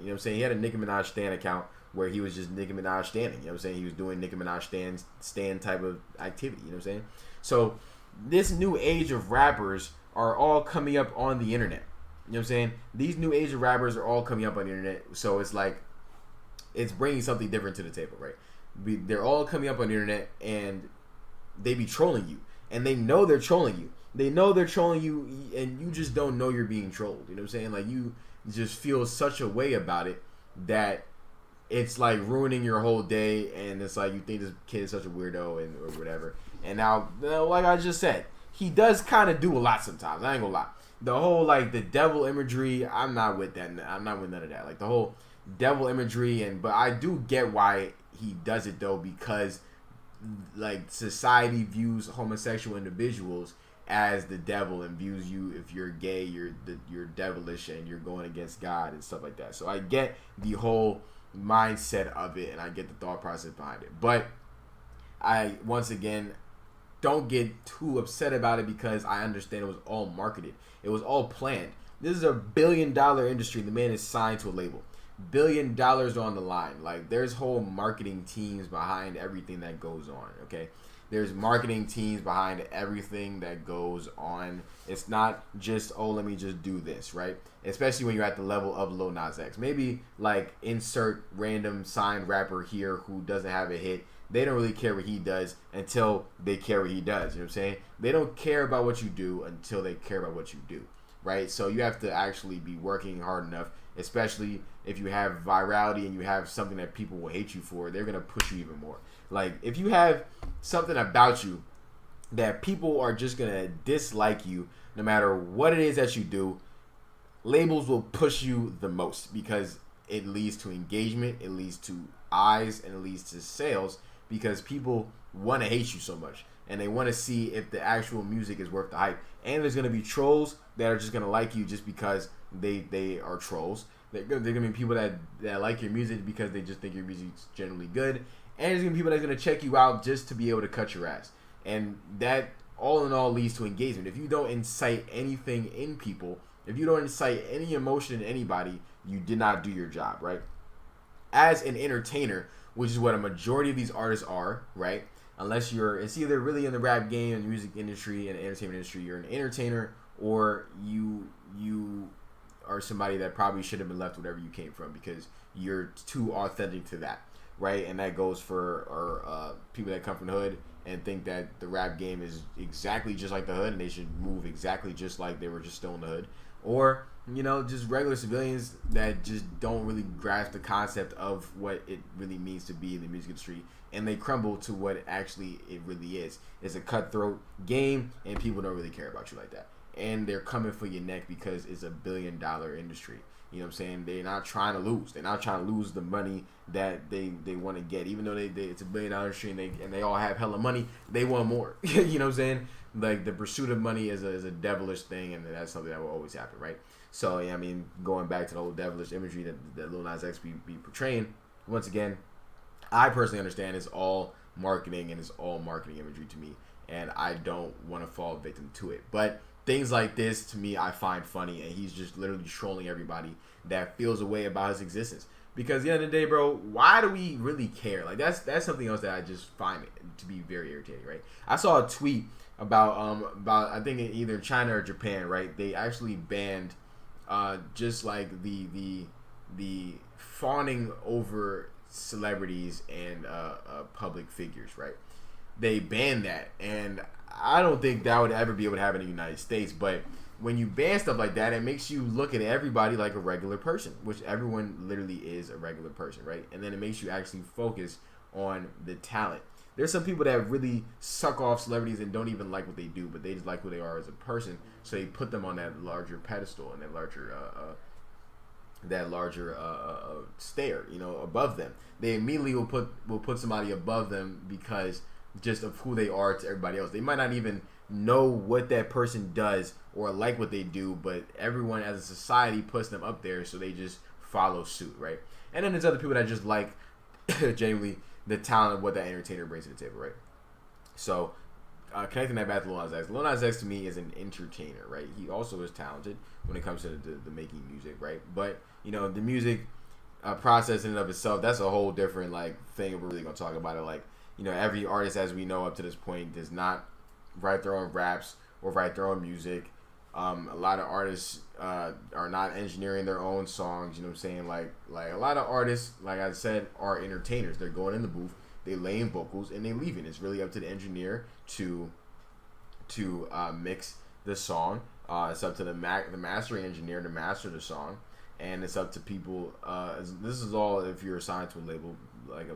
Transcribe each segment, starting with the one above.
You know what I'm saying? He had a Nicki Minaj Stan account where he was just Nicki Minaj standing. You know what I'm saying? He was doing Nicki Minaj stand type of activity. You know what I'm saying? So this new age of rappers are all coming up on the internet. You know what I'm saying? These new age of rappers are all coming up on the internet. So it's like, it's bringing something different to the table, right? They're all coming up on the internet and they be trolling you. And they know they're trolling you. They know they're trolling you and you just don't know you're being trolled. You know what I'm saying? Like, you just feel such a way about it that it's like ruining your whole day, and it's like you think this kid is such a weirdo and or whatever. And now, like I just said, he does kind of do a lot sometimes. I ain't gonna lie. The whole like the devil imagery, I'm not with that. I'm not with none of that. Like the whole devil imagery, but I do get why he does it though, because like society views homosexual individuals as the devil and views you, if you're gay, you're devilish and you're going against God and stuff like that. So I get the whole mindset of it and I get the thought process behind it, but I once again don't get too upset about it because I understand it was all marketed, it was all planned. This is a $1 billion industry. The man is signed to a label, $1 billion on the line. Like, there's whole marketing teams behind everything that goes on. Okay, there's marketing teams behind everything that goes on. It's not just, oh, let me just do this, right? Especially when you're at the level of Lil Nas X. Maybe like insert random signed rapper here who doesn't have a hit. They don't really care what he does until they care what he does. You know what I'm saying? They don't care about what you do until they care about what you do, right? So you have to actually be working hard enough, especially if you have virality and you have something that people will hate you for. They're going to push you even more. Like, if you have something about you that people are just going to dislike you no matter what it is that you do, labels will push you the most because it leads to engagement, it leads to eyes, and it leads to sales because people want to hate you so much and they want to see if the actual music is worth the hype. And there's going to be trolls that are just going to like you just because they are trolls. They're going to be people that like your music because they just think your music's generally good. And there's going to be people that's going to check you out just to be able to cut your ass. And that, all in all, leads to engagement. If you don't incite anything in people, if you don't incite any emotion in anybody, you did not do your job, right? As an entertainer, which is what a majority of these artists are, right? Unless it's either really in the rap game and the music industry and the entertainment industry, you're an entertainer, or you are somebody that probably should have been left wherever you came from because you're too authentic to that, right? And that goes for people that come from the hood and think that the rap game is exactly just like the hood and they should move exactly just like they were just still in the hood. Or, just regular civilians that just don't really grasp the concept of what it really means to be in the music industry, and they crumble to what actually it really is. It's a cutthroat game, and people don't really care about you like that. And they're coming for your neck because it's a $1 billion industry. You know what I'm saying? They're not trying to lose. They're not trying to lose the money that they want to get. Even though it's a $1 billion industry and they all have hella money, they want more. You know what I'm saying? Like, the pursuit of money is a devilish thing, and that's something that will always happen, right? So, yeah, I mean, going back to the whole devilish imagery that Lil Nas X be portraying, once again, I personally understand it's all marketing and it's all marketing imagery to me, and I don't want to fall victim to it. But things like this, to me, I find funny, and he's just literally trolling everybody that feels a way about his existence. Because at the end of the day, bro, why do we really care? Like, that's something else that I just find to be very irritating, right? I saw a tweet about I think in either China or Japan, right? They actually banned just like the fawning over celebrities and public figures, right? They banned that, and I don't think that would ever be able to happen in the United States. But when you ban stuff like that, it makes you look at everybody like a regular person, which everyone literally is a regular person, right? And then it makes you actually focus on the talent. There's some people that really suck off celebrities and don't even like what they do, but they just like who they are as a person, so they put them on that larger pedestal and that larger stair, above them. They immediately will put somebody above them because just of who they are to everybody else. They might not even know what that person does or like what they do, but everyone as a society puts them up there, so they just follow suit, right? And then there's other people that just like genuinely the talent of what that entertainer brings to the table, right? So connecting that back to Lil Nas X. Lil Nas X to me is an entertainer, right? He also is talented when it comes to the making music, right? But the music process in and of itself. That's a whole different like thing. We're really gonna talk about it. Like, you know, every artist as we know up to this point does not write their own raps or write their own music. A lot of artists are not engineering their own songs. You know what I'm saying? Like a lot of artists, like I said, are entertainers. They're going in the booth, they laying vocals, and they leaving. It's really up to the engineer to mix the song. It's up to the mastering engineer to master the song, and it's up to people. This is all if you're assigned to a label, like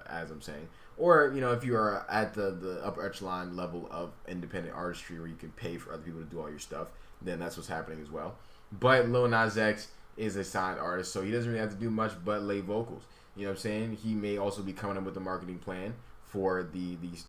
as I'm saying, or you know if you are at the upper echelon level of independent artistry where you can pay for other people to do all your stuff, then that's what's happening as well. But Lil Nas X is a signed artist, so he doesn't really have to do much but lay vocals. You know what I'm saying? He may also be coming up with a marketing plan for these